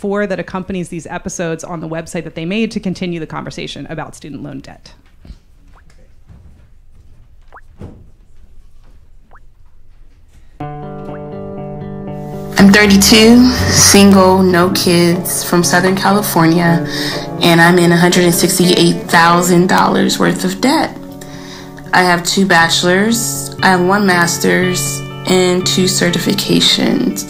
4 that accompanies these episodes on the website that they made to continue the conversation about student loan debt. I'm 32, single, no kids, from Southern California, and I'm in $168,000 worth of debt. I have 2 bachelors, I have 1 master's, and 2 certifications.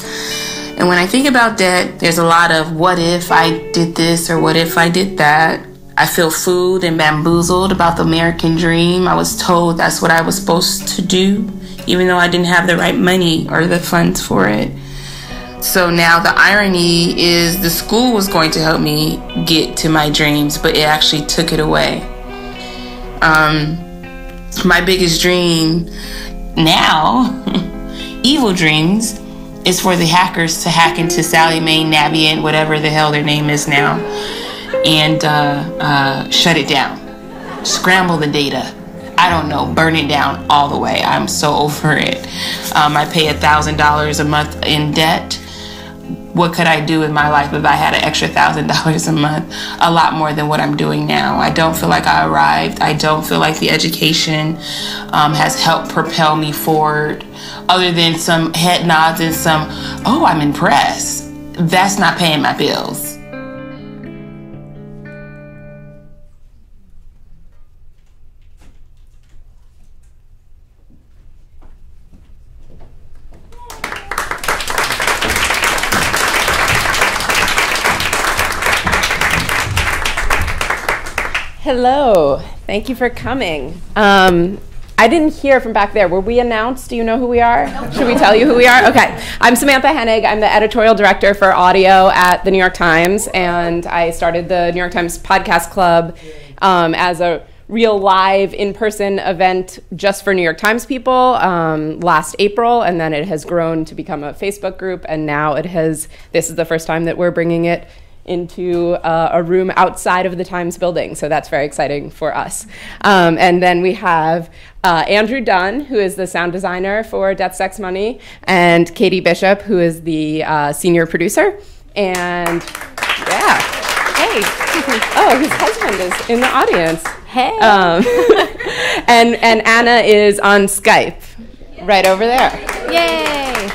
And when I think about debt, there's a lot of what if I did this or what if I did that. I feel fooled and bamboozled about the American dream. I was told that's what I was supposed to do, even though I didn't have the right money or the funds for it. So now the irony is the school was going to help me get to my dreams, but it actually took it away. My biggest dream now, evil dreams, is for the hackers to hack into Sally Mae, Navient, whatever the hell their name is now, and shut it down. Scramble the data. I don't know, burn it down all the way. I'm so over it. I pay $1,000 a month in debt. What could I do with my life if I had an extra $1,000 a month? A lot more than what I'm doing now. I don't feel like I arrived. I don't feel like the education has helped propel me forward, other than some head nods and some, oh, I'm impressed. That's not paying my bills. Hello, thank you for coming. I didn't hear from back there. Were we announced? Do you know who we are? Should we tell you who we are? Okay, I'm Samantha Henig. I'm the editorial director for audio at the New York Times, and I started the New York Times Podcast Club as a real live in-person event just for New York Times people last April, and then it has grown to become a Facebook group, and now this is the first time that we're bringing it into a room outside of the Times building, so that's very exciting for us. And then we have Andrew Dunn, who is the sound designer for Death, Sex, Money, and Katie Bishop, who is the senior producer. And yeah, hey, oh, his husband is in the audience. Hey. And Anna is on Skype, right over there. Yay.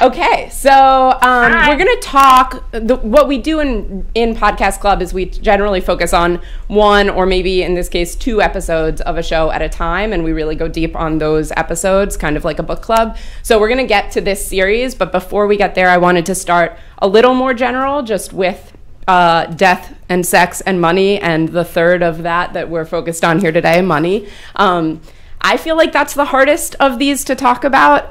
Okay, so we're going to talk, what we do in Podcast Club is we generally focus on 1 or maybe in this case 2 episodes of a show at a time, and we really go deep on those episodes, kind of like a book club. So we're going to get to this series, but before we get there, I wanted to start a little more general, just with death and sex and money, and the third of that we're focused on here today, money. I feel like that's the hardest of these to talk about.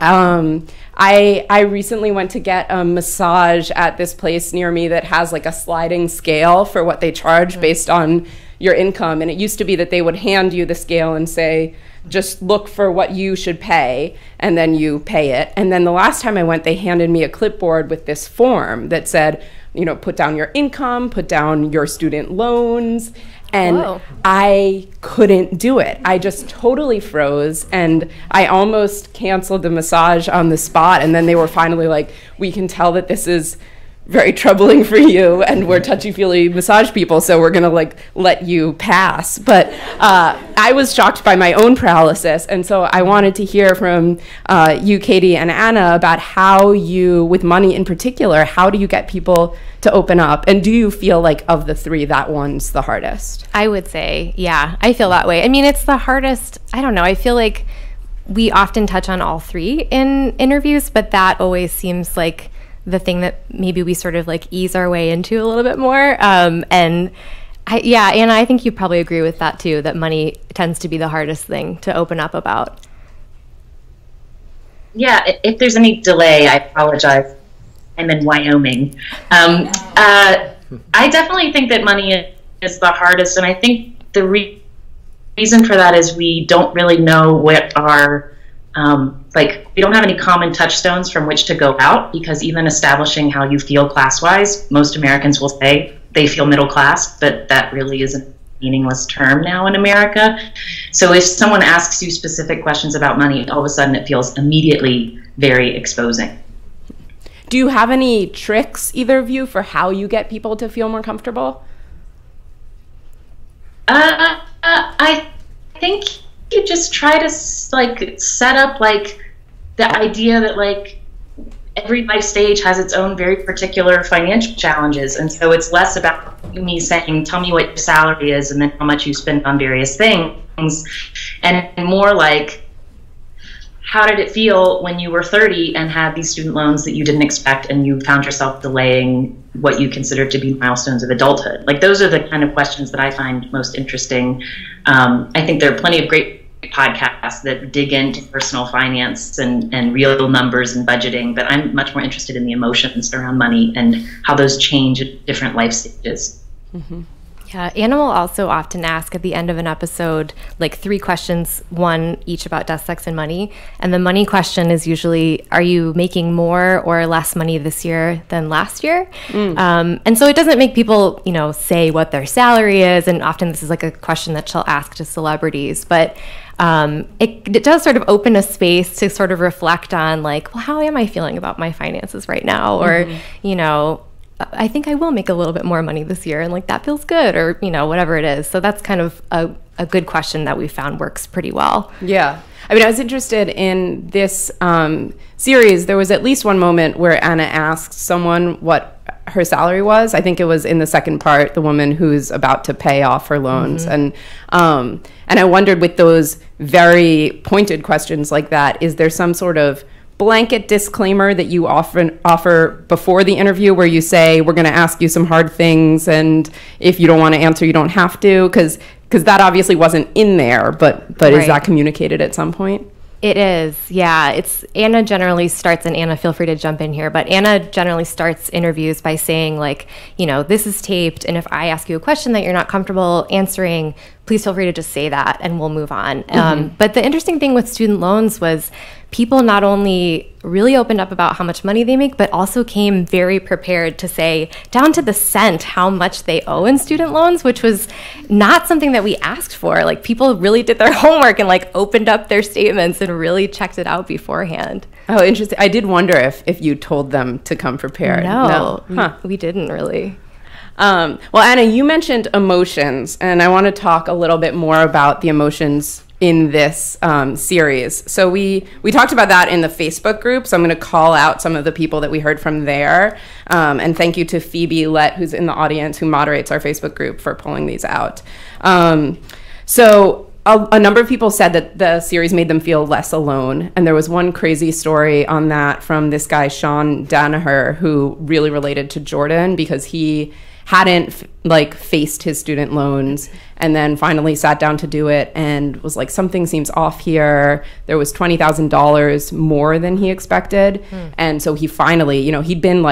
I recently went to get a massage at this place near me that has like a sliding scale for what they charge based on your income. And it used to be that they would hand you the scale and say, just look for what you should pay, and then you pay it. And then the last time I went, they handed me a clipboard with this form that said, you know, put down your income, put down your student loans. And whoa. I couldn't do it. I just totally froze, and I almost canceled the massage on the spot. And then they were finally like, we can tell that this is very troubling for you, and we're touchy-feely massage people, so we're gonna like let you pass. But I was shocked by my own paralysis, and so I wanted to hear from you, Katie and Anna, about how you, with money in particular, how do you get people to open up, and do you feel like of the 3 that one's the hardest? I would say, yeah, I feel that way. I mean, it's the hardest. I don't know, I feel like we often touch on all 3 in interviews, but that always seems like the thing that maybe we sort of like ease our way into a little bit more. And Anna, I think you probably agree with that too, that money tends to be the hardest thing to open up about. Yeah, if there's any delay, I apologize. I'm in Wyoming. I definitely think that money is the hardest, and I think the reason for that is we don't really know what our we don't have any common touchstones from which to go out, because even establishing how you feel class-wise, most Americans will say they feel middle class, but that really is a meaningless term now in America. So if someone asks you specific questions about money, all of a sudden it feels immediately very exposing. Do you have any tricks, either of you, for how you get people to feel more comfortable? I think you just try to set up the idea that every life stage has its own very particular financial challenges, and so it's less about me saying, tell me what your salary is and then how much you spend on various things, and more like, how did it feel when you were 30 and had these student loans that you didn't expect and you found yourself delaying what you consider to be milestones of adulthood? Those are the kind of questions that I find most interesting. I think there are plenty of great podcasts that dig into personal finance and real numbers and budgeting, but I'm much more interested in the emotions around money and how those change at different life stages. Mm-hmm. Yeah, Anna will also often ask at the end of an episode, 3 questions, one each about death, sex, and money. And the money question is usually, are you making more or less money this year than last year? And so it doesn't make people, say what their salary is. And often this is a question that she'll ask to celebrities. But it does sort of open a space to sort of reflect on how am I feeling about my finances right now? Or, I think I will make a little bit more money this year, and that feels good, or whatever it is. So that's kind of a good question that we found works pretty well. Yeah. I mean, I was interested in this series. There was at least one moment where Anna asked someone what her salary was. I think it was in the second part, the woman who's about to pay off her loans. And I wondered, with those very pointed questions like that, is there some sort of blanket disclaimer that you often offer before the interview where you say, we're going to ask you some hard things, and if you don't want to answer, you don't have to? Because that obviously wasn't in there, but right. Is that communicated at some point? It is, yeah. Anna generally starts, and Anna, feel free to jump in here, but Anna generally starts interviews by saying, this is taped, and if I ask you a question that you're not comfortable answering, please feel free to just say that, and we'll move on. But the interesting thing with student loans was people not only really opened up about how much money they make, but also came very prepared to say, down to the cent, how much they owe in student loans, which was not something that we asked for. People really did their homework and opened up their statements and really checked it out beforehand. Oh, interesting. I did wonder if you told them to come prepared. No. We didn't really. Well, Anna, you mentioned emotions, and I want to talk a little bit more about the emotions in this series. So we talked about that in the Facebook group, so I'm going to call out some of the people that we heard from there. And thank you to Phoebe Lett, who's in the audience, who moderates our Facebook group, for pulling these out. So a number of people said that the series made them feel less alone. And there was one crazy story on that from this guy, Sean Danaher, who really related to Jordan because he hadn't faced his student loans, and then finally sat down to do it and was like, something seems off here. There was $20,000 more than he expected. And so he finally, he'd been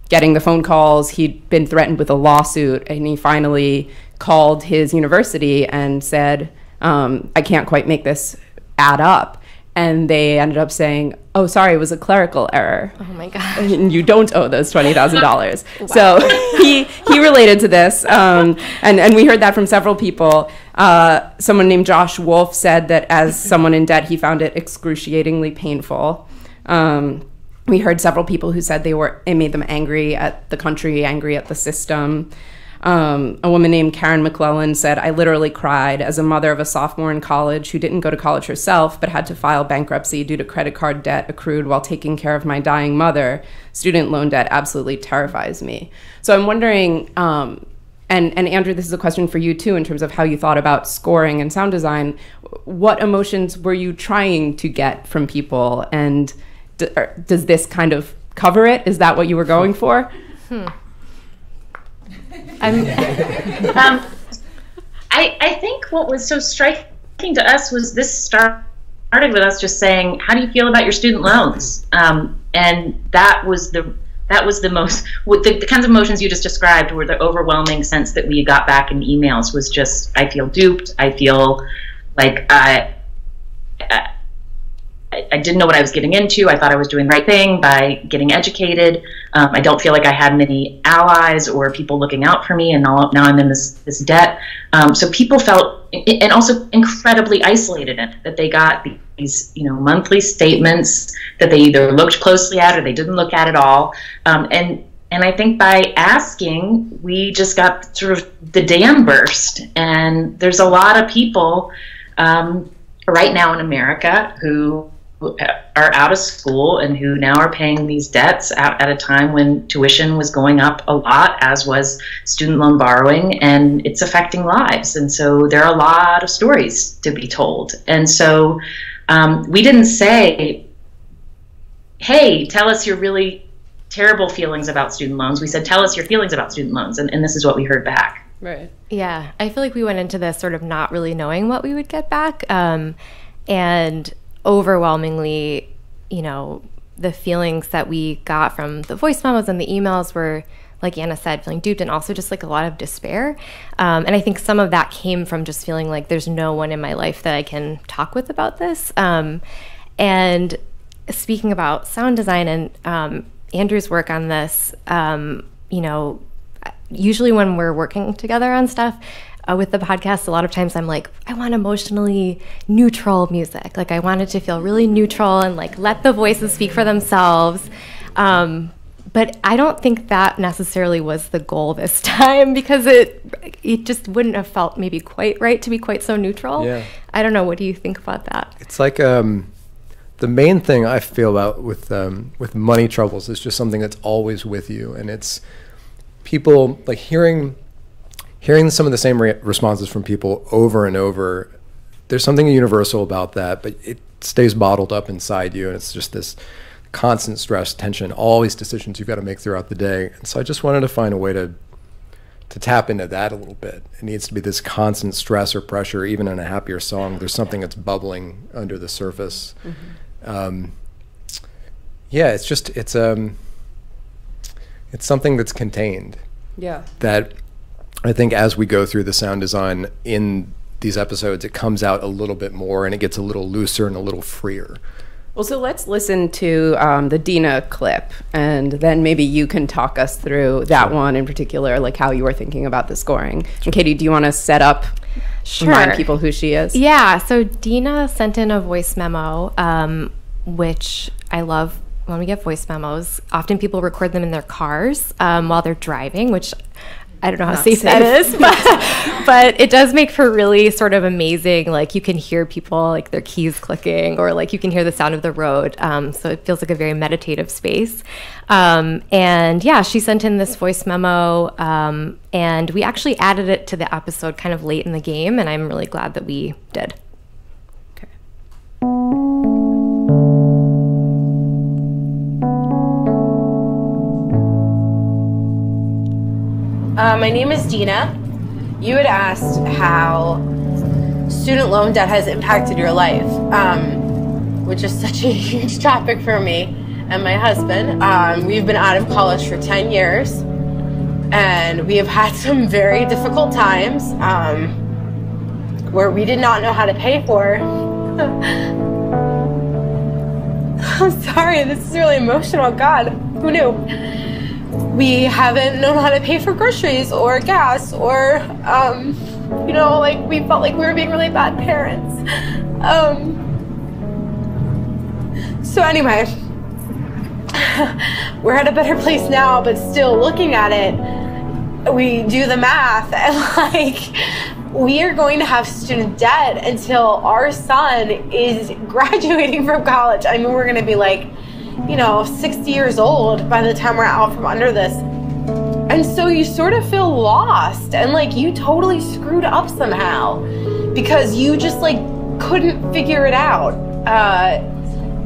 getting the phone calls, he'd been threatened with a lawsuit, and he finally called his university and said, I can't quite make this add up. And they ended up saying, oh, sorry, it was a clerical error. Oh, my gosh. And you don't owe those $20,000. Wow. So he related to this. And we heard that from several people. Someone named Josh Wolf said that as someone in debt, he found it excruciatingly painful. We heard several people who said it made them angry at the country, angry at the system. A woman named Karen McClellan said, I literally cried as a mother of a sophomore in college who didn't go to college herself but had to file bankruptcy due to credit card debt accrued while taking care of my dying mother. Student loan debt absolutely terrifies me. So I'm wondering, and Andrew, this is a question for you too in terms of how you thought about scoring and sound design. What emotions were you trying to get from people, and does this kind of cover it? Is that what you were going for? I think what was so striking to us was this started with us just saying, how do you feel about your student loans? And that was the most, the kinds of emotions you just described were the overwhelming sense that we got back in emails was just, I feel duped. I feel like I didn't know what I was getting into. I thought I was doing the right thing by getting educated. I don't feel like I had many allies or people looking out for me, and now I'm in this debt. So people felt, and also incredibly isolated in it, that they got these, monthly statements that they either looked closely at or they didn't look at all. And I think by asking, we just got sort of the dam burst. And there's a lot of people right now in America who are out of school and who now are paying these debts out at a time when tuition was going up a lot, as was student loan borrowing, and it's affecting lives. And so there are a lot of stories to be told. And so we didn't say, hey, tell us your really terrible feelings about student loans. We said, tell us your feelings about student loans. And this is what we heard back. Right. Yeah. I feel like we went into this sort of not really knowing what we would get back. And overwhelmingly, the feelings that we got from the voice memos and the emails were, like Anna said, feeling duped, and also just like a lot of despair. And I think some of that came from just feeling like there's no one in my life that I can talk with about this. And speaking about sound design and Andrew's work on this, usually when we're working together on stuff, with the podcast, a lot of times I'm like, I want emotionally neutral music. Like I want it to feel really neutral and like let the voices speak for themselves. But I don't think that necessarily was the goal this time, because it just wouldn't have felt maybe quite right to be quite so neutral. Yeah. I don't know. What do you think about that? It's like the main thing I feel about with money troubles is just something that's always with you, and it's people like hearing some of the same responses from people over and over. There's something universal about that, but it stays bottled up inside you, and it's just this constant stress, tension, all these decisions you've got to make throughout the day. And so I just wanted to find a way to tap into that a little bit. It needs to be this constant stress or pressure. Even in a happier song, there's something that's bubbling under the surface. Mm-hmm. It's something that's contained. Yeah. That I think as we go through the sound design in these episodes, it comes out a little bit more and it gets a little looser and a little freer. Well, so let's listen to the Dina clip, and then maybe you can talk us through that one in particular, like how you were thinking about the scoring. And Katie, do you want to set up, remind people who she is? Yeah, so Dina sent in a voice memo, which I love when we get voice memos. Often people record them in their cars while they're driving, which I don't know how safe that is, but it does make for really sort of amazing, like you can hear people, like their keys clicking, or like you can hear the sound of the road. So it feels like a very meditative space. And yeah, she sent in this voice memo, and we actually added it to the episode kind of late in the game, and I'm really glad that we did. Okay. My name is Dina. You had asked how student loan debt has impacted your life, which is such a huge topic for me and my husband. We've been out of college for 10 years, and we have had some very difficult times where we did not know how to pay for. I'm sorry, this is really emotional. God, who knew? We haven't known how to pay for groceries or gas, or, like we felt like we were being really bad parents. So anyway, we're at a better place now, but still looking at it, we do the math, and we are going to have student debt until our son is graduating from college. I mean, we're going to be 60 years old by the time we're out from under this. And so you sort of feel lost, and you totally screwed up somehow because you just couldn't figure it out.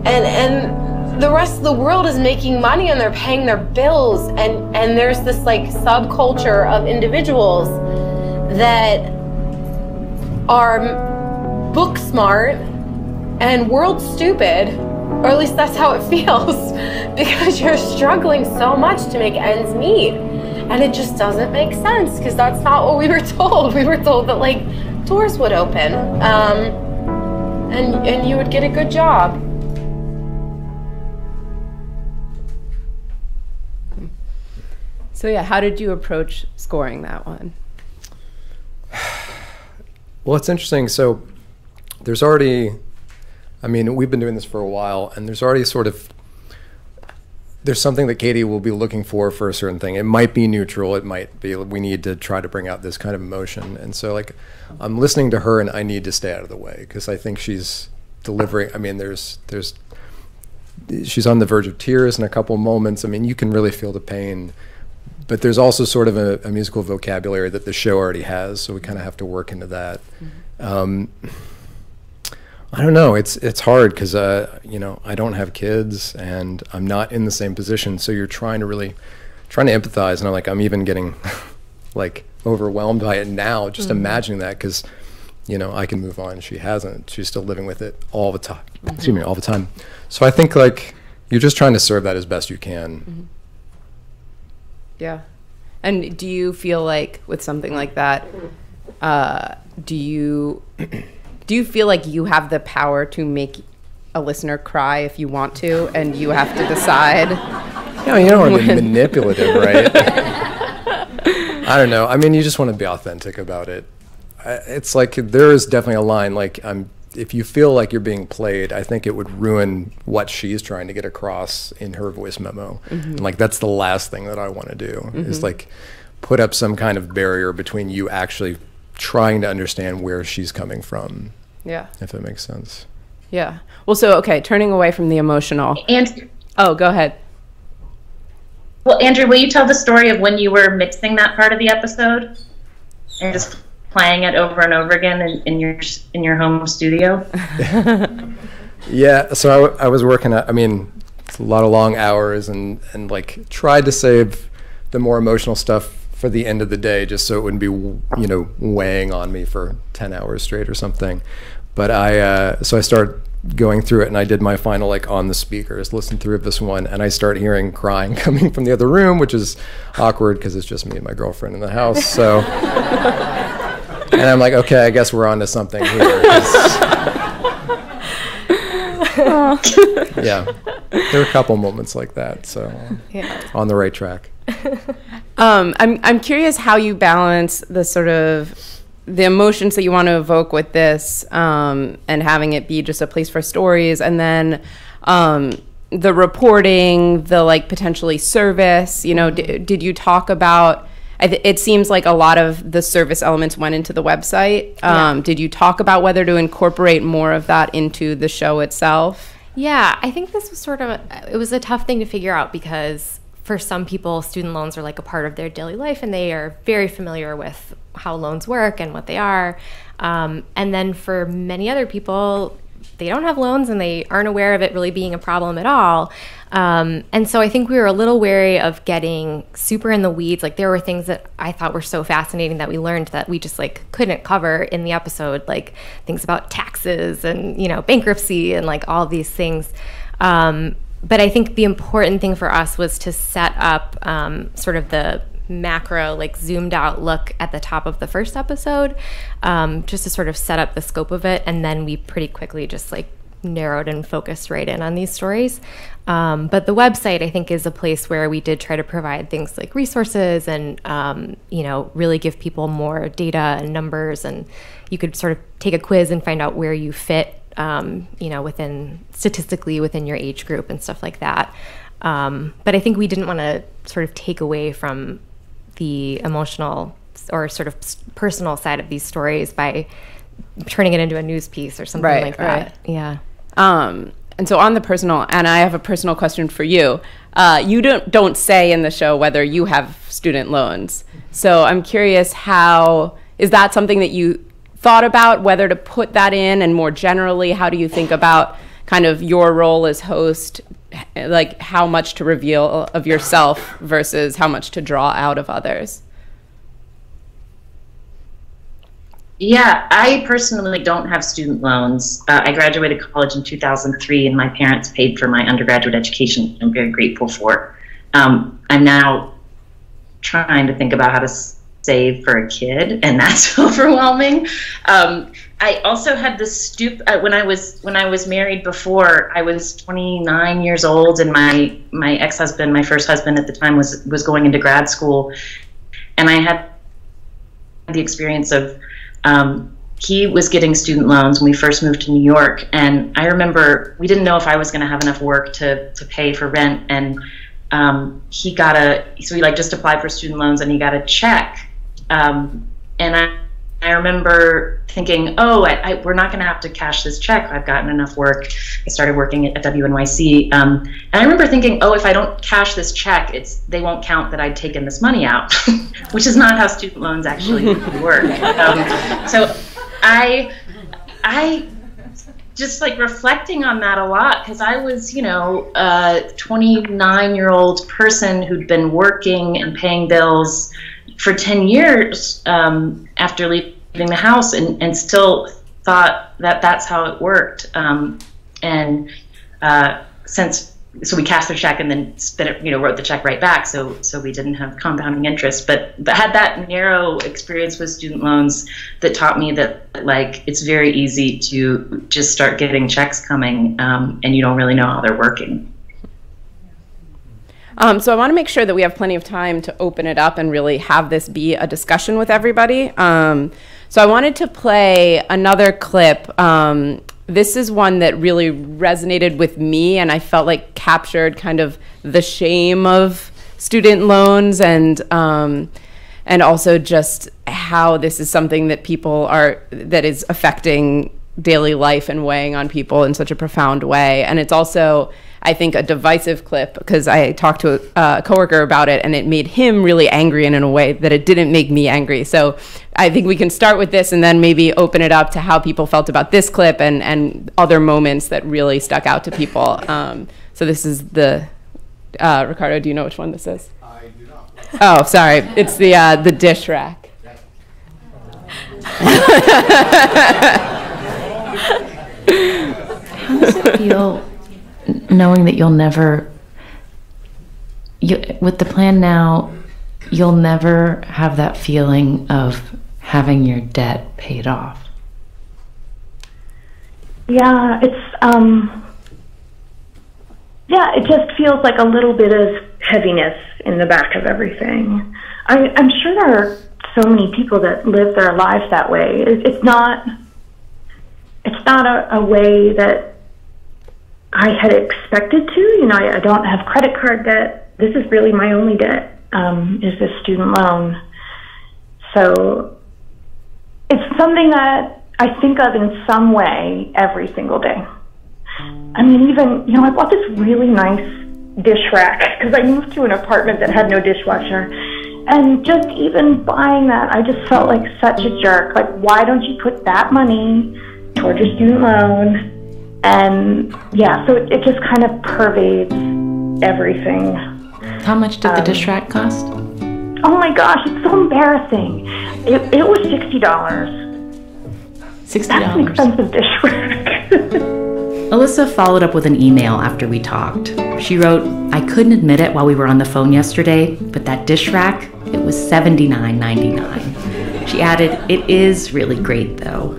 And the rest of the world is making money and they're paying their bills, and there's this subculture of individuals that are book smart and world stupid. Or at least that's how it feels, because you're struggling so much to make ends meet. And it just doesn't make sense, because that's not what we were told. We were told that doors would open and you would get a good job. So yeah, how did you approach scoring that one? Well, it's interesting. So there's already I mean, we've been doing this for a while, and there's already there's something that Katie will be looking for a certain thing. It might be neutral. It might be, we need to try to bring out this kind of emotion. And so, like, I'm listening to her, and I need to stay out of the way because I think she's delivering. I mean, she's on the verge of tears in a couple moments. I mean, you can really feel the pain. But there's also sort of a musical vocabulary that the show already has, so we kind of have to work into that. I don't know. It's hard because you know, I don't have kids and I'm not in the same position. So you're trying to empathize, and I'm even getting like overwhelmed by it now, just imagining that, because you know, I can move on. She hasn't. She's still living with it all the time. Excuse me, all the time. So I think like you're just trying to serve that as best you can. Yeah. And do you feel like with something like that, do you feel like you have the power to make a listener cry if you want to, and you have to decide? Yeah, you don't want to be manipulative, right? I don't know. I mean, you just want to be authentic about it. It's like there is definitely a line. Like, if you feel like you're being played, I think it would ruin what she's trying to get across in her voice memo. And like, that's the last thing that I want to do is like put up some kind of barrier between you actually trying to understand where she's coming from. Yeah. If it makes sense. Yeah. Well, so, okay, turning away from the emotional. And oh, go ahead. Well, Andrew, will you tell the story of when you were mixing that part of the episode and just playing it over and over again in your home studio? Yeah. So I was working at, I mean, it's a lot of long hours and like tried to save the more emotional stuff for the end of the day, just so it wouldn't be, you know, weighing on me for 10 hours straight or something. But so I started going through it, and I did my final, like, on the speakers, listen through this one, and I start hearing crying coming from the other room, which is awkward because it's just me and my girlfriend in the house. So, and I'm like, okay, I guess we're on to something here. Yeah, there were a couple moments like that, so on the right track. I'm curious how you balance the sort of the emotions that you want to evoke with this, and having it be just a place for stories, and then the reporting, the like potentially service. You know, did you talk about? It seems like a lot of the service elements went into the website. Did you talk about whether to incorporate more of that into the show itself? Yeah, I think this was it was a tough thing to figure out because for some people, student loans are like a part of their daily life, and they are very familiar with how loans work and what they are. And then for many other people, they don't have loans and they aren't aware of it really being a problem at all. And so I think we were a little wary of getting super in the weeds. Like, there were things that I thought were so fascinating that we learned that we just like couldn't cover in the episode, like things about taxes and, you know, bankruptcy and like all these things. But I think the important thing for us was to set up sort of the macro, like zoomed out look at the top of the first episode, just to sort of set up the scope of it. And then we pretty quickly just like narrowed and focused right in on these stories. But the website, I think, is a place where we did try to provide things like resources and, you know, really give people more data and numbers. And you could sort of take a quiz and find out where you fit, you know, statistically within your age group and stuff like that. But I think we didn't want to sort of take away from the emotional or sort of personal side of these stories by turning it into a news piece or something like that. Yeah. And so on the personal, and I have a personal question for you. You don't say in the show whether you have student loans. So I'm curious, how is that something that you thought about, whether to put that in, and more generally, how do you think about kind of your role as host, like how much to reveal of yourself versus how much to draw out of others? Yeah, I personally don't have student loans. I graduated college in 2003, and my parents paid for my undergraduate education, which I'm very grateful for. I'm now trying to think about how to save for a kid, and that's overwhelming. I also had this when I was married before, I was 29 years old, and my ex-husband, my first husband at the time, was going into grad school, and I had the experience of he was getting student loans when we first moved to New York, and I remember we didn't know if I was going to have enough work to pay for rent, and he just applied for student loans, and he got a check, and I remember thinking, we're not going to have to cash this check. I've gotten enough work. I started working at WNYC. And I remember thinking, if I don't cash this check, they won't count that I'd taken this money out, which is not how student loans actually work. So I just like reflecting on that a lot, because I was, a 29-year-old person who'd been working and paying bills for 10 years after leaving the house, and still thought that that's how it worked. So we cashed the check and then wrote the check right back, so we didn't have compounding interest. But had that narrow experience with student loans that taught me that it's very easy to just start getting checks coming, and you don't really know how they're working. So I want to make sure that we have plenty of time to open it up and really have this be a discussion with everybody. So I wanted to play another clip. This is one that really resonated with me, and I felt like captured kind of the shame of student loans, and also just how this is something that that is affecting daily life and weighing on people in such a profound way. And it's also, I think, a divisive clip, because I talked to a coworker about it, and it made him really angry in a way that it didn't make me angry. So I think we can start with this and then maybe open it up to how people felt about this clip and other moments that really stuck out to people. So this is Ricardo, do you know which one this is? I do not. Oh, sorry. It's the dish rack. How does it feel knowing that with the plan now, you'll never have that feeling of having your debt paid off? Yeah, it just feels like a little bit of heaviness in the back of everything. I'm sure there are so many people that live their lives that way. It's not a way that I had expected to. I don't have credit card debt. This is really my only debt, is this student loan. So it's something that I think of in some way every single day. I mean, even, I bought this really nice dish rack because I moved to an apartment that had no dishwasher. And just even buying that, I just felt like such a jerk. Like, why don't you put that money towards your student loan? And yeah, so it just kind of pervades everything. How much did the dish rack cost? Oh my gosh, it's so embarrassing. It was $60. $60. That's an expensive dish rack. Alyssa followed up with an email after we talked. She wrote, "I couldn't admit it while we were on the phone yesterday, but that dish rack, it was $79.99. She added, "It is really great though."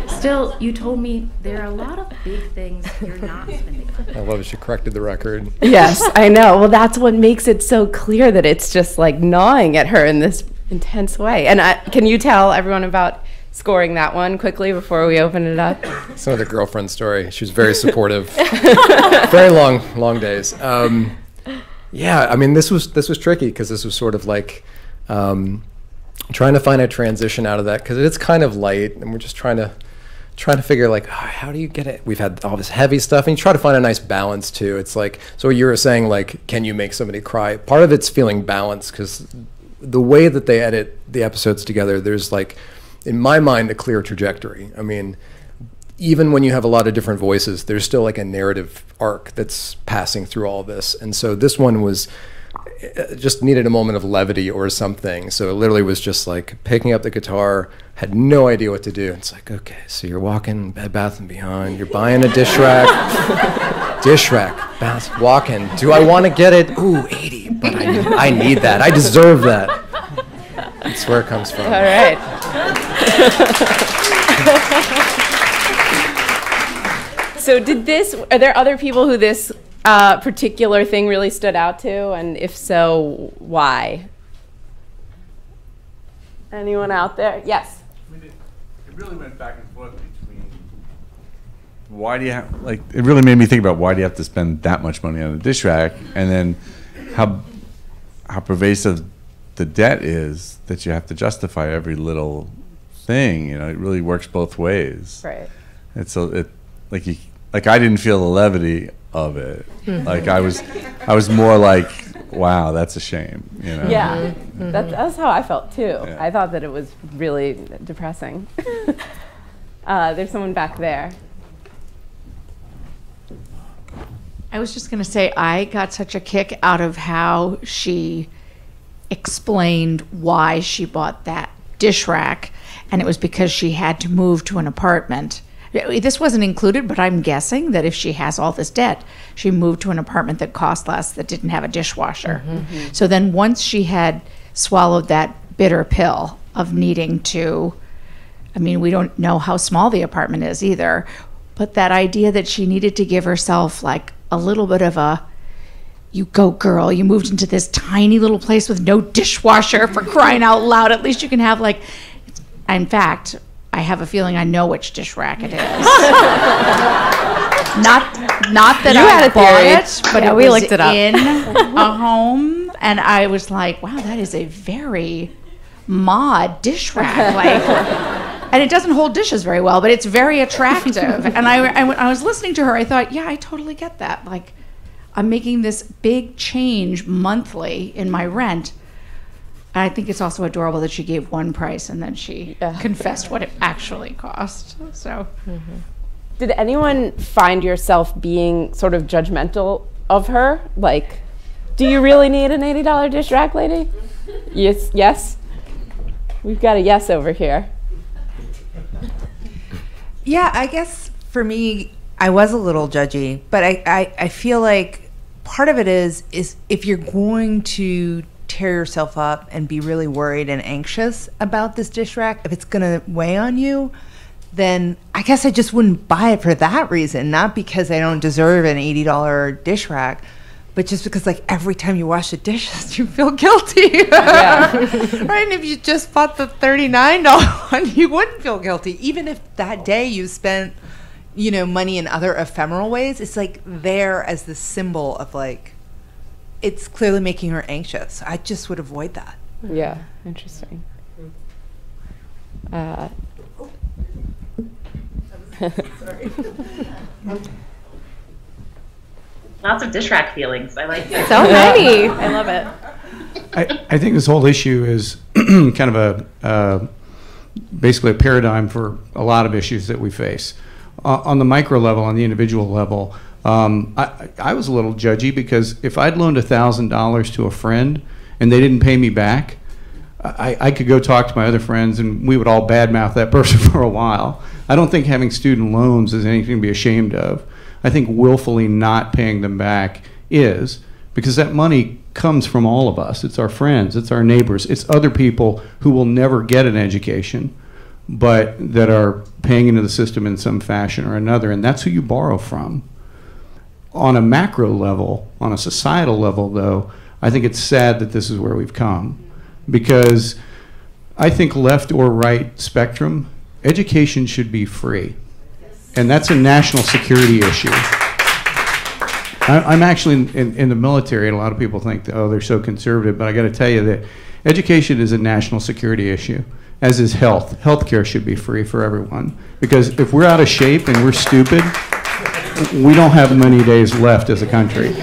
Still, you told me there are a lot of big things you're not spending on. I love it. She corrected the record. Yes, I know. Well, that's what makes it so clear that it's just like gnawing at her in this intense way. And can you tell everyone about scoring that one quickly before we open it up? It's another girlfriend story. She was very supportive. Very long days. Yeah, I mean, this was tricky because this was sort of like trying to find a transition out of that, because it's kind of light, and we're just trying to figure like, how do you get it? We've had all this heavy stuff, and you try to find a nice balance too. It's like, so you were saying like, can you make somebody cry? Part of it's feeling balanced, because the way that they edit the episodes together, there's like, in my mind, a clear trajectory. I mean, even when you have a lot of different voices, there's still like a narrative arc that's passing through all this. And so this one was just needed a moment of levity or something. So it literally was just like picking up the guitar, had no idea what to do. It's like, okay, so you're walking Bed Bath & Beyond, you're buying a dish rack, walking. Do I want to get it? Ooh, 80, but I need that. I deserve that. That's where it comes from. All right. So are there other people who this particular thing really stood out to? And if so, why? Anyone out there? Yes. really went back and forth between why do you have, like, it really made me think about why do you have to spend that much money on a dish rack, and then how pervasive the debt is that you have to justify every little thing. You know, it really works both ways. Right. It's like I didn't feel the levity of it. Like I was more like, wow, that's a shame. You know. Yeah, that's how I felt too. Yeah. I thought that it was really depressing. There's someone back there. I was just going to say, I got such a kick out of how she explained why she bought that dish rack, and it was because she had to move to an apartment. This wasn't included, but I'm guessing that if she has all this debt, she moved to an apartment that cost less, that didn't have a dishwasher. So then once she had swallowed that bitter pill of needing to, I mean, we don't know how small the apartment is either, but that idea that she needed to give herself like a little bit of a, you go girl, you moved into this tiny little place with no dishwasher, for crying out loud. At least you can have like, in fact, I have a feeling I know which dish rack it is. not that I bought it, but we looked it up in a home, and I was like, wow, that is a very mod dish rack. Like, and it doesn't hold dishes very well, but it's very attractive. And I was listening to her, I thought, yeah, I totally get that. Like, I'm making this big change monthly in my rent. And I think it's also adorable that she gave one price and then she confessed what it actually cost. So, did anyone find yourself being sort of judgmental of her? Like, do you really need an $80 dish rack, lady? Yes. Yes. We've got a yes over here. Yeah, I guess for me, I was a little judgy, but I feel like part of it is if you're going to tear yourself up and be really worried and anxious about this dish rack, if it's going to weigh on you, then I guess I just wouldn't buy it for that reason, not because I don't deserve an $80 dish rack, but just because, like, every time you wash the dishes, you feel guilty. Yeah. Right? And if you just bought the $39 one, you wouldn't feel guilty. Even if that day you spent, you know, money in other ephemeral ways, it's, like, there as the symbol of, like, it's clearly making her anxious. I just would avoid that. Yeah, interesting. Sorry. Lots of dish rack feelings. I like it. So many. I love it. I think this whole issue is kind of basically a paradigm for a lot of issues that we face. On the micro level, on the individual level, I was a little judgy because if I'd loaned $1,000 to a friend and they didn't pay me back, I could go talk to my other friends and we would all badmouth that person for a while. I don't think having student loans is anything to be ashamed of. I think willfully not paying them back is, because that money comes from all of us. It's our friends, it's our neighbors, it's other people who will never get an education, but that are paying into the system in some fashion or another, and that's who you borrow from. On a macro level, on a societal level, though, I think it's sad that this is where we've come, because I think left or right spectrum, education should be free. And that's a national security issue. I'm actually in the military, and a lot of people think, oh, they're so conservative, but I got to tell you that education is a national security issue, as is health. Healthcare should be free for everyone, because if we're out of shape and we're stupid, we don't have many days left as a country.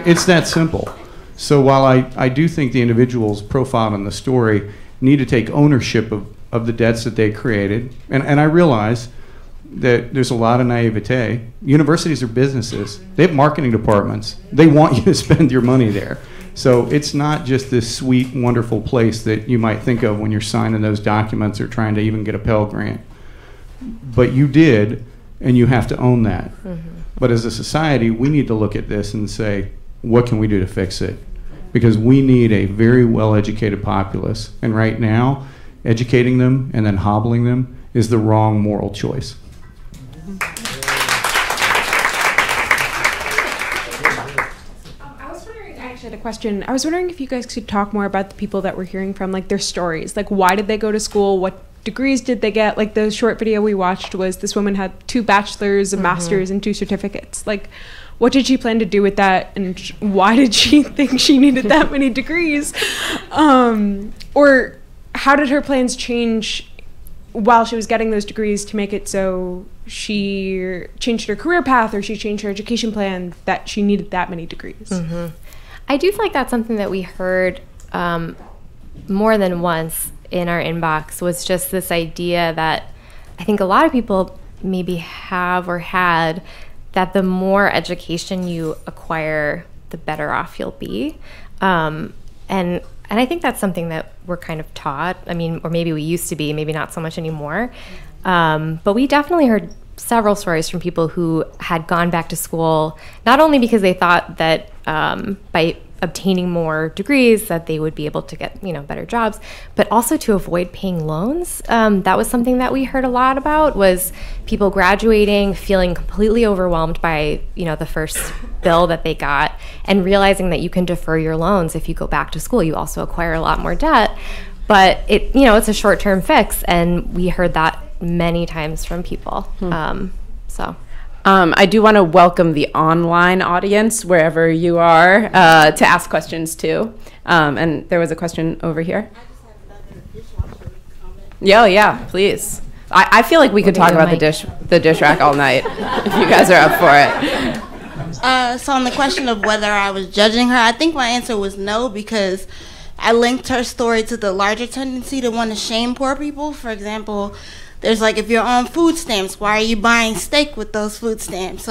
It's that simple. So while I do think the individuals profiled in the story need to take ownership of the debts that they created, and I realize that there's a lot of naivete. Universities are businesses. They have marketing departments. They want you to spend your money there. So it's not just this sweet, wonderful place that you might think of when you're signing those documents or trying to even get a Pell Grant. But you did, and you have to own that. But as a society, we need to look at this and say, what can we do to fix it? Because we need a very well-educated populace. And right now, educating them and then hobbling them is the wrong moral choice. A question. I was wondering if you guys could talk more about the people that we're hearing from, like their stories. Like, why did they go to school? What degrees did they get? Like, the short video we watched was this woman had 2 bachelor's, a master's, and 2 certificates. Like, what did she plan to do with that, and why did she think she needed that many degrees? Or how did her plans change while she was getting those degrees to make it so she changed her career path, or she changed her education plan, that she needed that many degrees? I do feel like that's something that we heard more than once in our inbox, was just this idea that I think a lot of people maybe have or had, that the more education you acquire, the better off you'll be. And I think that's something that we're kind of taught. I mean, or maybe we used to be, maybe not so much anymore. But we definitely heard several stories from people who had gone back to school, not only because they thought that by obtaining more degrees that they would be able to get, better jobs, but also to avoid paying loans. That was something that we heard a lot about, was people graduating, feeling completely overwhelmed by, the first bill that they got, and realizing that you can defer your loans if you go back to school. You also acquire a lot more debt, but it's a short-term fix, and we heard that many times from people. I do want to welcome the online audience, wherever you are, to ask questions too. And there was a question over here. Yeah, please. I feel like we could talk about the dish rack all night if you guys are up for it. So on the question of whether I was judging her, I think my answer was no, because I linked her story to the larger tendency to want to shame poor people. For example, there's like, if you're on food stamps, why are you buying steak with those food stamps?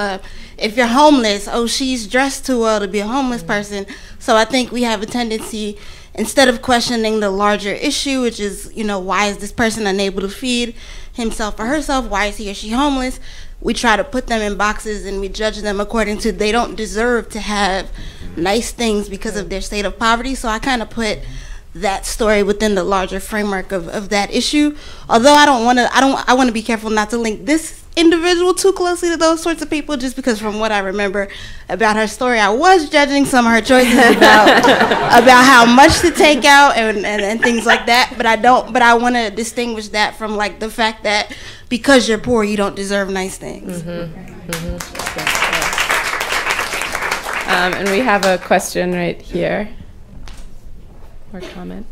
If you're homeless, oh, she's dressed too well to be a homeless person. So I think we have a tendency, instead of questioning the larger issue, which is, why is this person unable to feed himself or herself? Why is he or she homeless? We try to put them in boxes and we judge them according to, they don't deserve to have nice things because of their state of poverty. So I kind of put that story within the larger framework of that issue. Although I want to be careful not to link this individual too closely to those sorts of people, just because from what I remember about her story, I was judging some of her choices about how much to take out and things like that. But I want to distinguish that from like the fact that because you're poor, you don't deserve nice things. And we have a question right here. Or comment.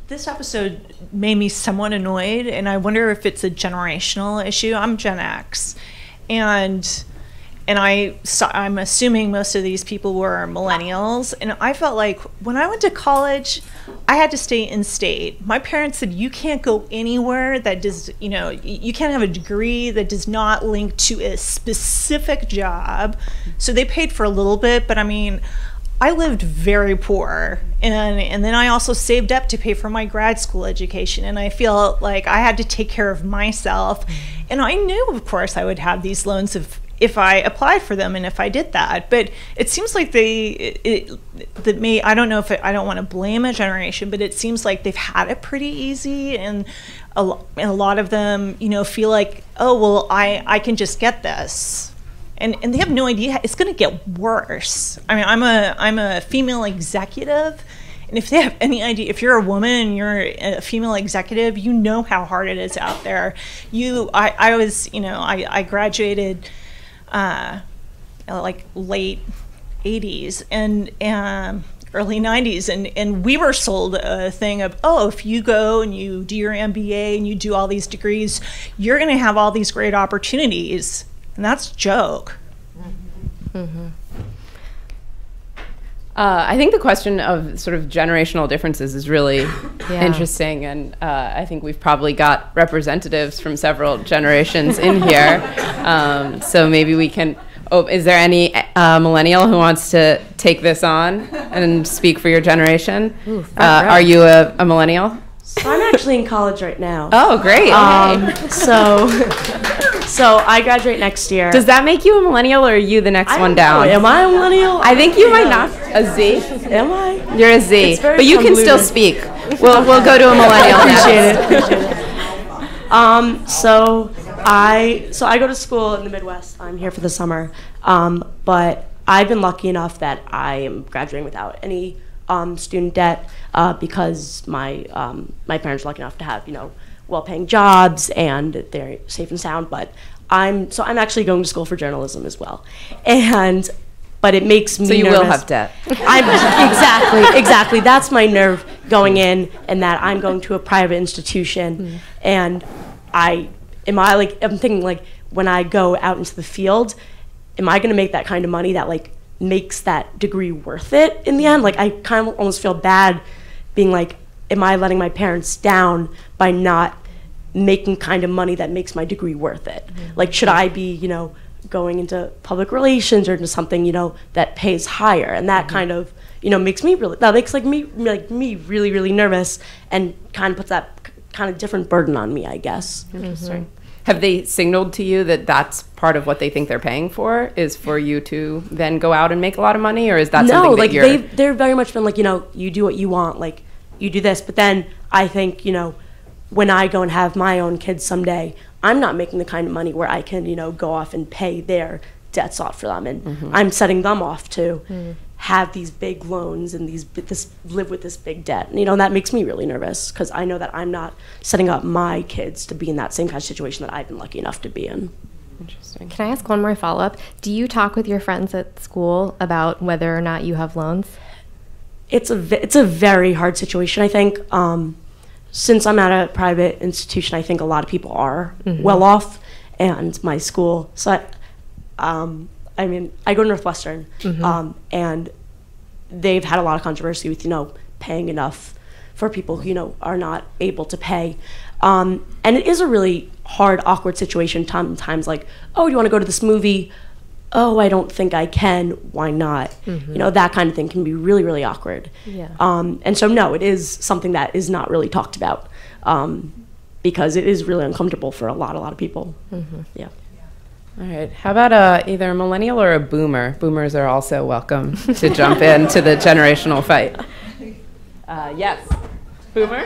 This episode made me somewhat annoyed, and I wonder if it's a generational issue. I'm Gen X, and I'm assuming most of these people were millennials, and I felt like when I went to college, I had to stay in state. My parents said, you can't go anywhere that does, you can't have a degree that does not link to a specific job. So they paid for a little bit, but I mean, I lived very poor, and then I also saved up to pay for my grad school education, and I feel like I had to take care of myself. And I knew, of course, I would have these loans if I applied for them and if I did that. But it seems like I don't know if I don't want to blame a generation, but it seems like they've had it pretty easy, and a lot of them, feel like, oh, well, I can just get this. And they have no idea. It's going to get worse. I mean, I'm a female executive, and if they have any idea, if you're a woman and you're a female executive, you know how hard it is out there. I graduated like late 80s and early 90s, and we were sold a thing of, oh, if you go and you do your MBA and you do all these degrees, you're going to have all these great opportunities. And that's a joke. I think the question of sort of generational differences is really interesting, and I think we've probably got representatives from several generations in here. So maybe we can. Oh, is there any millennial who wants to take this on and speak for your generation? Ooh, are you a millennial? So I'm actually in college right now. Oh, great. So I graduate next year. Does that make you a millennial, or are you the next one down? Am I a millennial? I think you might not. A Z? Am I? You're a Z. But you can still speak. We'll go to a millennial. Appreciate it. So I go to school in the Midwest. I'm here for the summer. But I've been lucky enough that I am graduating without any student debt because my parents are lucky enough to have, well-paying jobs and they're safe and sound. But I'm actually going to school for journalism as well, but it makes me So you nervous. will have debt. Exactly. That's my nerve going in, and that I'm going to a private institution, and I'm thinking, like, when I go out into the field, am I going to make that kind of money that, like, makes that degree worth it in the end? Like, I kind of almost feel bad being like, am I letting my parents down by not making kind of money that makes my degree worth it? Like, should I be, going into public relations or into something, that pays higher? And that kind of, makes me me really, really nervous, and kind of puts that kind of different burden on me, I guess. Interesting. Have they signaled to you that that's part of what they think they're paying for, is for you to then go out and make a lot of money, or is that something that you're... No, they're very much been like, you do what you want, like, you do this. But then I think, when I go and have my own kids someday, I'm not making the kind of money where I can, go off and pay their debts off for them. And I'm setting them off to have these big loans and live with this big debt. And, that makes me really nervous, because I know that I'm not setting up my kids to be in that same kind of situation that I've been lucky enough to be in. Interesting. Can I ask one more follow-up? Do you talk with your friends at school about whether or not you have loans? It's a very hard situation, I think. Since I'm at a private institution, I think a lot of people are well off, and my school. So, I go to Northwestern, and they've had a lot of controversy with, paying enough for people who, are not able to pay. And it is a really hard, awkward situation sometimes, like, oh, do you want to go to this movie? Oh, I don't think I can. Why not? That kind of thing can be really, really awkward. Yeah. And so, no, it is something that is not really talked about, because it is really uncomfortable for a lot of people. Yeah. All right. How about either a millennial or a boomer? Boomers are also welcome to jump into the generational fight. Yes. Boomer?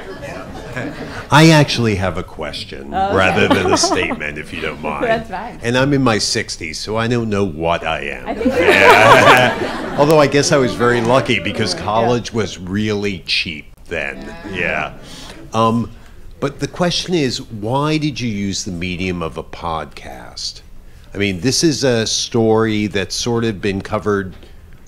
I actually have a question rather than a statement, if you don't mind. That's fine. And I'm in my 60s, so I don't know what I am. I think Although I guess I was very lucky, because college was really cheap then. Yeah. But the question is, why did you use the medium of a podcast? I mean, this is a story that's sort of been covered,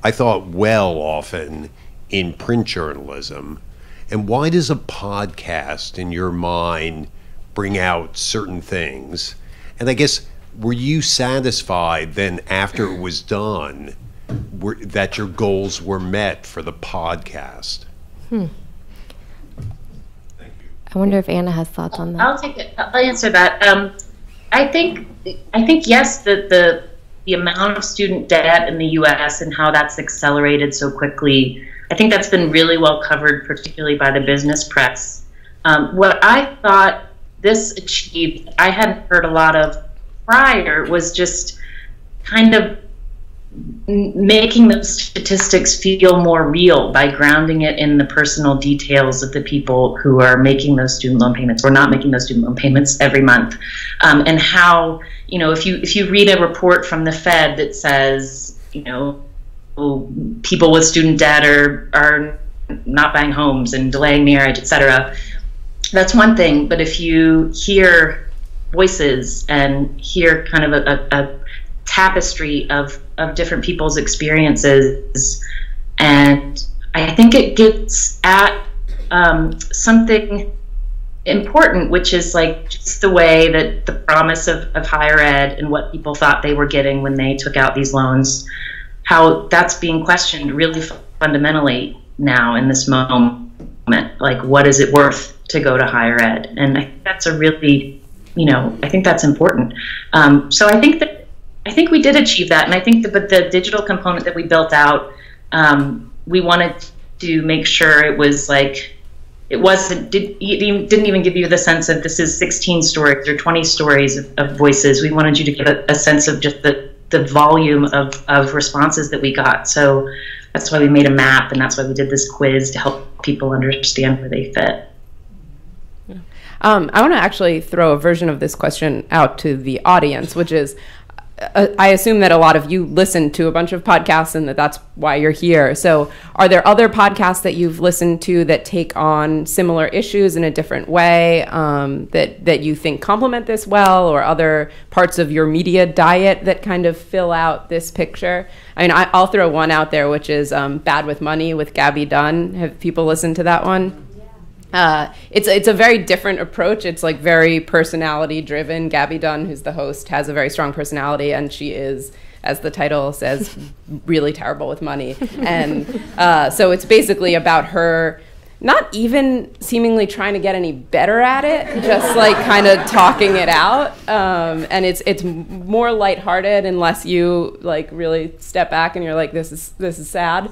I thought, well often in print journalism. And why does a podcast, in your mind, bring out certain things? And I guess, were you satisfied then, after it was done, that your goals were met for the podcast? I wonder if Anna has thoughts on that. I'll take it. I'll answer that. I think yes, the amount of student debt in the U.S. and how that's accelerated so quickly, I think that's been really well covered, particularly by the business press. What I thought this achieved, I hadn't heard a lot of prior, was just kind of making those statistics feel more real by grounding it in the personal details of the people who are making those student loan payments or not making those student loan payments every month. And how, if you read a report from the Fed that says, people with student debt are not buying homes and delaying marriage, etc., that's one thing. But if you hear voices and hear kind of a tapestry of different people's experiences, and I think it gets at something important, which is like just the way that the promise of higher ed and what people thought they were getting when they took out these loans, how that's being questioned really fundamentally now in this moment. Like, what is it worth to go to higher ed? And I think that's a really, I think that's important. So I think we did achieve that, and I think but the digital component that we built out, we wanted to make sure it was like, it didn't even give you the sense of this is 16 stories or 20 stories of voices. We wanted you to get a sense of just the volume of responses that we got. So that's why we made a map, and that's why we did this quiz to help people understand where they fit. I want to actually throw a version of this question out to the audience, which is, I assume that a lot of you listen to a bunch of podcasts and that's why you're here. So are there other podcasts that you've listened to that take on similar issues in a different way, that you think complement this well, or other parts of your media diet that kind of fill out this picture? I mean, I'll throw one out there, which is Bad with Money with Gabby Dunn. Have people listened to that one? It's a very different approach. It's like very personality driven. Gabby Dunn, who's the host, has a very strong personality, and she is, as the title says, really terrible with money. And so it's basically about her not even seemingly trying to get any better at it, just like kind of talking it out. And it's more lighthearted unless you like really step back and you're like, this is sad.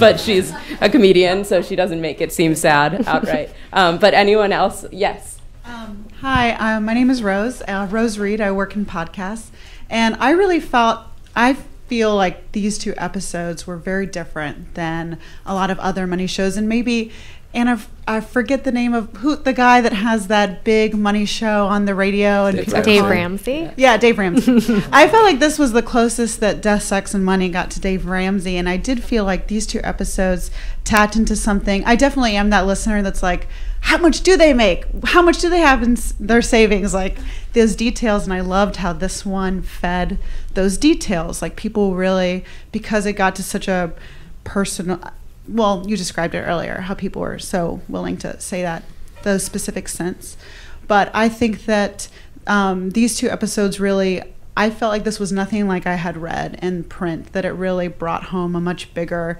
But she's a comedian, so she doesn't make it seem sad outright. But anyone else? Yes. Hi, my name is Rose. Rose Reed. I work in podcasts, and I feel like these two episodes were very different than a lot of other money shows, and I forget the name of the guy that has that big money show on the radio. And Dave Ramsey. Yeah, Dave Ramsey. I felt like this was the closest that Death, Sex, and Money got to Dave Ramsey, and I did feel like these two episodes tapped into something. I definitely am that listener that's like, how much do they make? How much do they have in their savings? Like those details, and I loved how this one fed those details. Like people really, because it got to such a personal. Well, you described it earlier, how people were so willing to say that, those specific sense. But I think that these two episodes really, I felt like this was nothing like I had read in print, that it really brought home a much bigger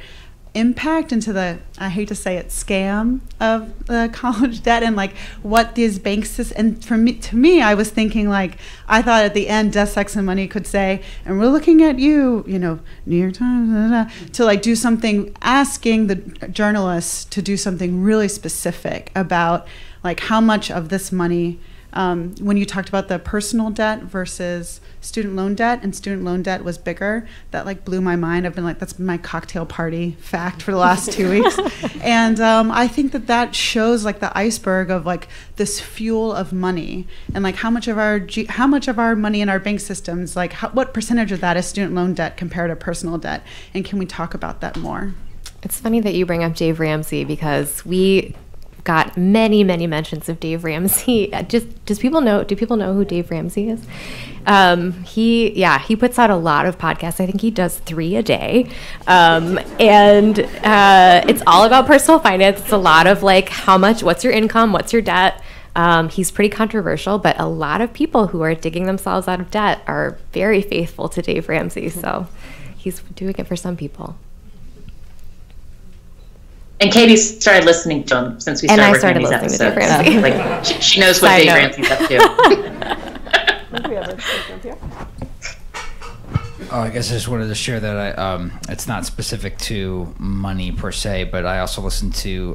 impact into the, I hate to say it, scam of the college debt, and like what these banks, and to me, I was thinking like, I thought at the end, Death, Sex, and Money could say, and we're looking at you, New York Times, to like do something, asking the journalists to do something really specific about like how much of this money, when you talked about the personal debt versus student loan debt, and student loan debt was bigger, that like blew my mind. I've been like, that's been my cocktail party fact for the last 2 weeks. And I think that shows like the iceberg of like this fuel of money, and like how much of our money in our bank systems, like what percentage of that is student loan debt compared to personal debt, and can we talk about that more? It's funny that you bring up Dave Ramsey, because we got many mentions of Dave Ramsey. Do people know who Dave Ramsey is? He puts out a lot of podcasts. I think he does 3 a day. And it's all about personal finance. It's a lot of like what's your income, what's your debt. He's pretty controversial, but a lot of people who are digging themselves out of debt are very faithful to Dave Ramsey. So he's doing it for some people. And Katie started listening to him since we started working on these episodes. Like she knows what Dave Ramsey's up to. Oh, I guess I just wanted to share that it's not specific to money per se, but I also listened to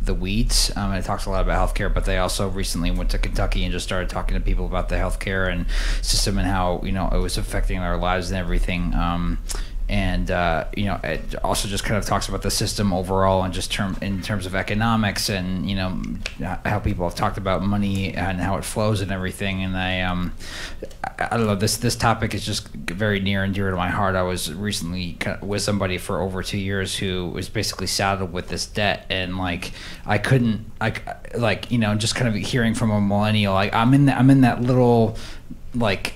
The Weeds, and it talks a lot about healthcare, but they also recently went to Kentucky and just started talking to people about the healthcare and system and how it was affecting their lives and everything. And it also just kind of talks about the system overall, and just in terms of economics, and how people have talked about money and how it flows and everything. And I don't know, this topic is just very near and dear to my heart. I was recently with somebody for over 2 years who was basically saddled with this debt, and I couldn't just kind of hearing from a millennial, I'm in that little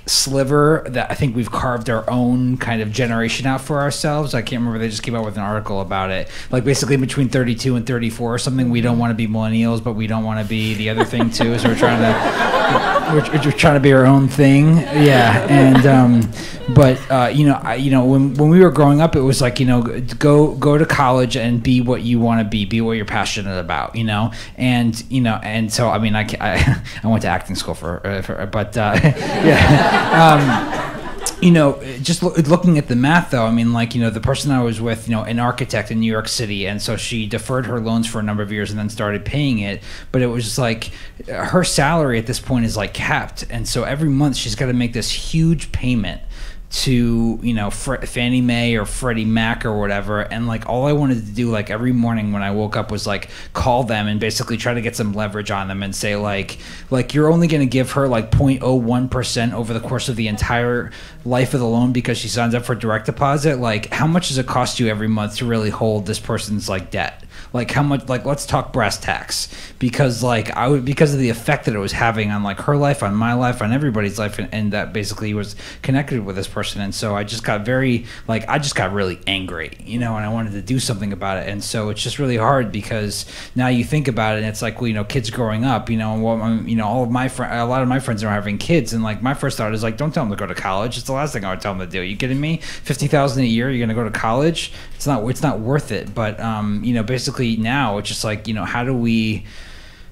sliver that I think we've carved our own kind of generation out for ourselves. I can't remember, they just came out with an article about it, basically between 32 and 34 or something. We don't want to be millennials, but we don't want to be the other thing too, so we're trying to be our own thing. And when we were growing up, it was go to college and be what you want to be what you're passionate about, and so I mean I went to acting school just looking at the math, though, I mean, the person I was with, an architect in New York City, and so she deferred her loans for a number of years and then started paying it, but it was just her salary at this point is capped, and so every month she's got to make this huge payment to, you know, Fannie Mae or Freddie Mac or whatever, and like all I wanted to do like every morning when I woke up was like call them and basically try to get some leverage on them and say like you're only going to give her like 0.01% over the course of the entire life of the loan because she signs up for direct deposit. Like, how much does it cost you every month to really hold this person's like debt? Like, how much, like, let's talk brass tacks, because like because of the effect that it was having on like her life, on my life, on everybody's life, and that basically was connected with this person. And so I just got really angry, you know, and I wanted to do something about it. And so it's just really hard because now you think about it and it's like, well, you know, kids growing up, you know, you know, a lot of my friends are having kids, and like my first thought is like, don't tell them to go to college. It's the last thing I would tell them to do. Are you kidding me? $50,000 a year, you're going to go to college? It's not worth it. But you know, basically now it's just like, you know, how do we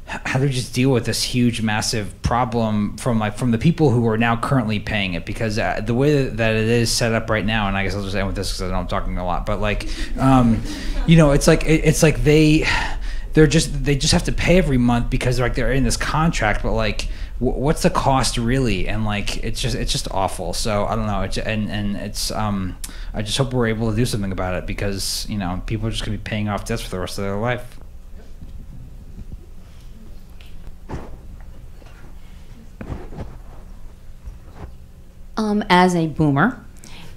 just deal with this huge massive problem from the people who are now currently paying it? Because the way that it is set up right now, and I guess I'll just end with this because I know I'm talking a lot, but like you know, it's like they just have to pay every month because they're in this contract, but like what's the cost really? And like it's just awful. So I don't know, it's I just hope we're able to do something about it, because you know, people are just gonna be paying off debts for the rest of their life. As a boomer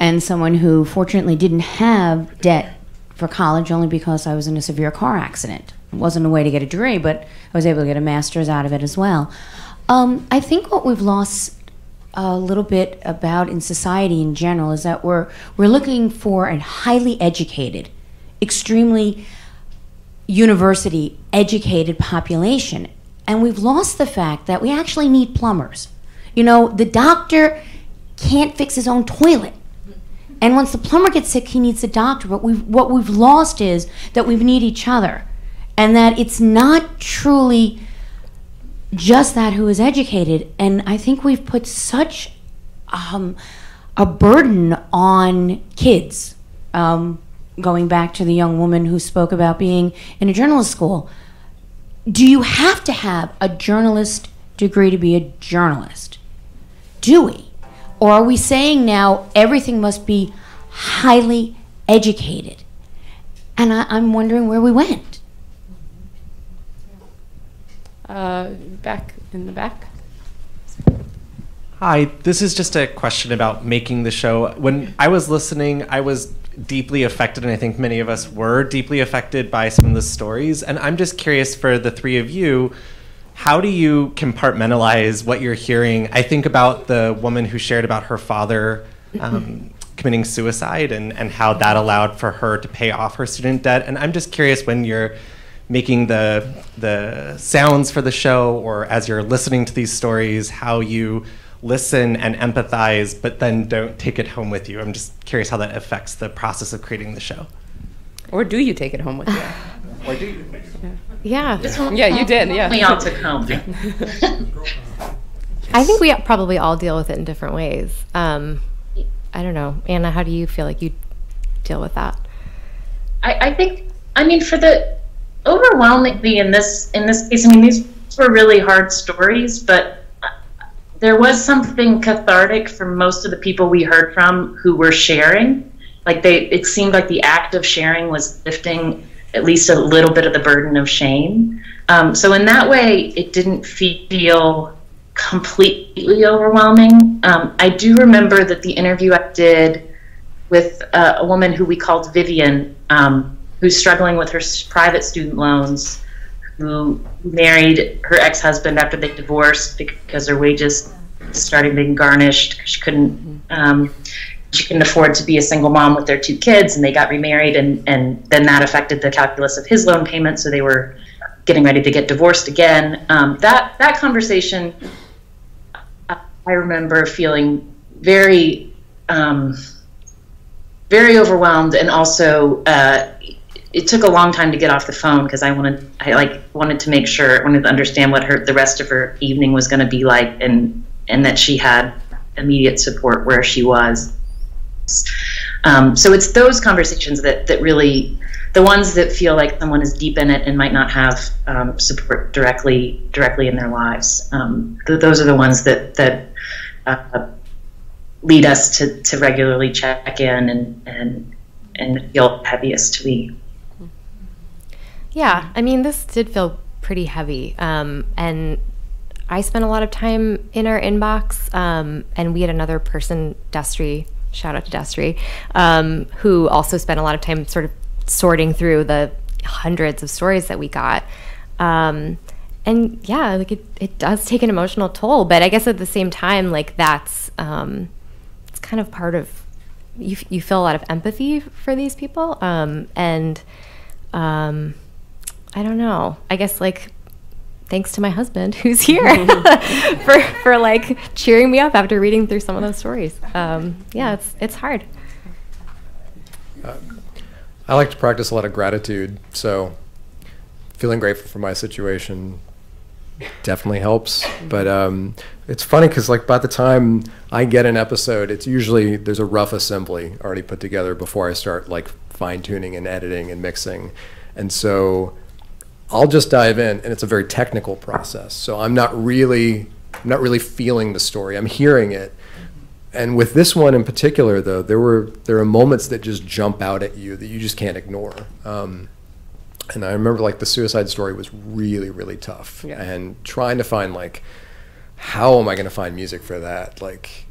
and someone who fortunately didn't have debt for college only because I was in a severe car accident. It wasn't a way to get a degree, but I was able to get a master's out of it as well. I think what we've lost a little bit about in society in general is that we're looking for a highly educated, extremely university educated population, and we've lost the fact that we actually need plumbers. You know, the doctor can't fix his own toilet, and once the plumber gets sick, he needs a doctor. But what we've lost is that we need each other, and that it's not truly just that who is educated. And I think we've put such a burden on kids. Going back to the young woman who spoke about being in a journalist school, do you have to have a journalist degree to be a journalist? Do we? Or are we saying now everything must be highly educated? And I'm wondering where we went. Back in the back. Hi, this is just a question about making the show. When I was listening, I was deeply affected, and I think many of us were deeply affected by some of the stories. And I'm just curious, for the three of you, how do you compartmentalize what you're hearing? I think about the woman who shared about her father committing suicide and how that allowed for her to pay off her student debt. And I'm just curious, when you're making the sounds for the show, or as you're listening to these stories, how you listen and empathize, but then don't take it home with you. I'm just curious how that affects the process of creating the show. Or do you take it home with you? Or do you? Yeah. Yeah, you did. Yeah. We all took home. I think we probably all deal with it in different ways. I don't know. Anna, how do you feel like you deal with that? I think, I mean, for the overwhelmingly in this case, I mean, these were really hard stories, but there was something cathartic for most of the people we heard from who were sharing. Like it seemed like the act of sharing was lifting at least a little bit of the burden of shame. So in that way, it didn't feel completely overwhelming. I do remember that the interview I did with a woman who we called Vivian, who's struggling with her private student loans, who married her ex-husband after they divorced because her wages started being garnished. She couldn't afford to be a single mom with their 2 kids, and they got remarried, and then that affected the calculus of his loan payment, so they were getting ready to get divorced again. That conversation, I remember feeling very, very overwhelmed, and also it took a long time to get off the phone because I wanted to make sure, wanted to understand what the rest of her evening was going to be like, and that she had immediate support where she was. So it's those conversations that really, the ones that feel like someone is deep in it and might not have support directly in their lives. Those are the ones that lead us to regularly check in and feel heaviest to be. Yeah, I mean, this did feel pretty heavy. And I spent a lot of time in our inbox, and we had another person, Destry, shout out to Destry, who also spent a lot of time sort of sorting through the hundreds of stories that we got. And yeah, like it does take an emotional toll, but I guess at the same time, like that's, it's kind of part of, you feel a lot of empathy for these people. And I don't know, I guess like, thanks to my husband who's here for like cheering me up after reading through some of those stories. Yeah, it's hard. I like to practice a lot of gratitude, so feeling grateful for my situation definitely helps. But it's funny because like by the time I get an episode, it's usually there's a rough assembly already put together before I start like fine-tuning and editing and mixing. And so I'll just dive in, and it's a very technical process. So I'm not really feeling the story. I'm hearing it. And with this one in particular, though, there are moments that just jump out at you that you just can't ignore. And I remember like the suicide story was really, really tough. Yeah. And trying to find like, how am I going to find music for that? Like,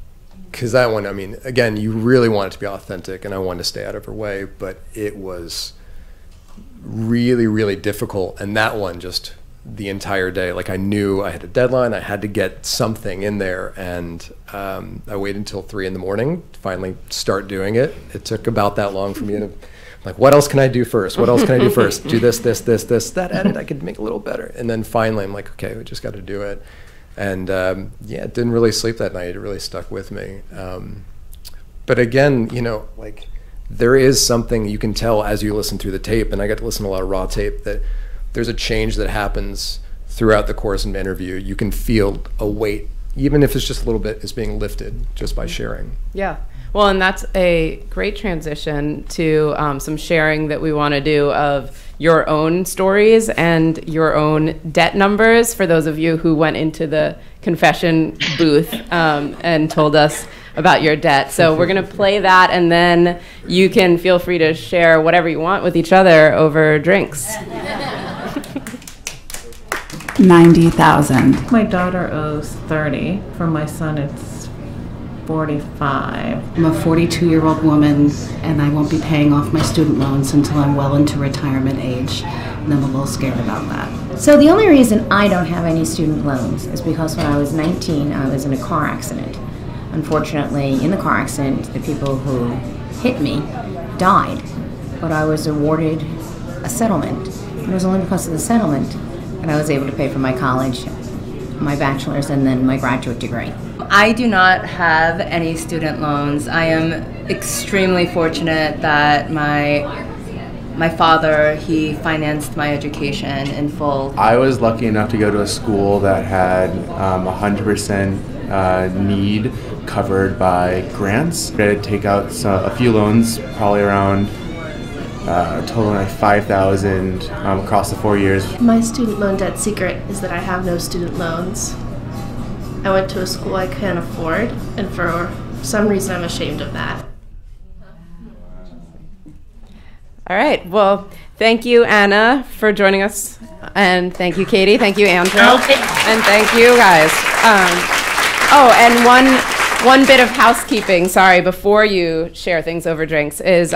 because that one, I mean, again, you really want it to be authentic, and I wanted to stay out of her way, but it was really, really difficult. And that one just the entire day, like I knew I had a deadline, I had to get something in there, and I waited until 3 a.m. to finally start doing it. It took about that long for me to like, what else can I do first? What else can I do first? Do this, that edit I could make a little better. And then finally I'm like, okay, we just got to do it. And yeah, didn't really sleep that night. It really stuck with me. But again, you know, like there is something you can tell as you listen through the tape, and I got to listen to a lot of raw tape, that there's a change that happens throughout the course of an interview. You can feel a weight, even if it's just a little bit, is being lifted just by sharing. Yeah. Well, and that's a great transition to some sharing that we want to do of your own stories and your own debt numbers for those of you who went into the confession booth and told us about your debt. So we're going to play that, and then you can feel free to share whatever you want with each other over drinks. 90,000. My daughter owes 30. For my son, it's 45. I'm a 42-year-old woman, and I won't be paying off my student loans until I'm well into retirement age, and I'm a little scared about that. So the only reason I don't have any student loans is because when I was 19, I was in a car accident. Unfortunately, in the car accident, the people who hit me died, but I was awarded a settlement. And it was only because of the settlement that I was able to pay for my college, my bachelor's, and then my graduate degree. I do not have any student loans. I am extremely fortunate that my father, he financed my education in full. I was lucky enough to go to a school that had 100% need covered by grants. I had to take out a few loans, probably around total like $5,000 across the 4 years. My student loan debt secret is that I have no student loans. I went to a school I can't afford, and for some reason I'm ashamed of that. All right. Well, thank you, Anna, for joining us. And thank you, Katie. Thank you, Andrew. And thank you, guys. Oh, and one bit of housekeeping, sorry, before you share things over drinks, is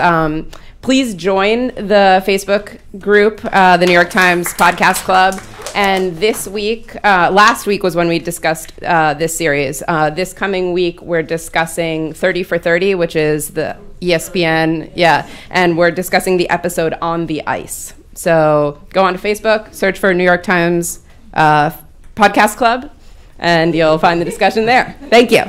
please join the Facebook group, the New York Times Podcast Club. And this week, last week was when we discussed this series. This coming week, we're discussing 30 for 30, which is the ESPN, and we're discussing the episode On the Ice. So go on to Facebook, search for New York Times Podcast Club, and you'll find the discussion there. Thank you.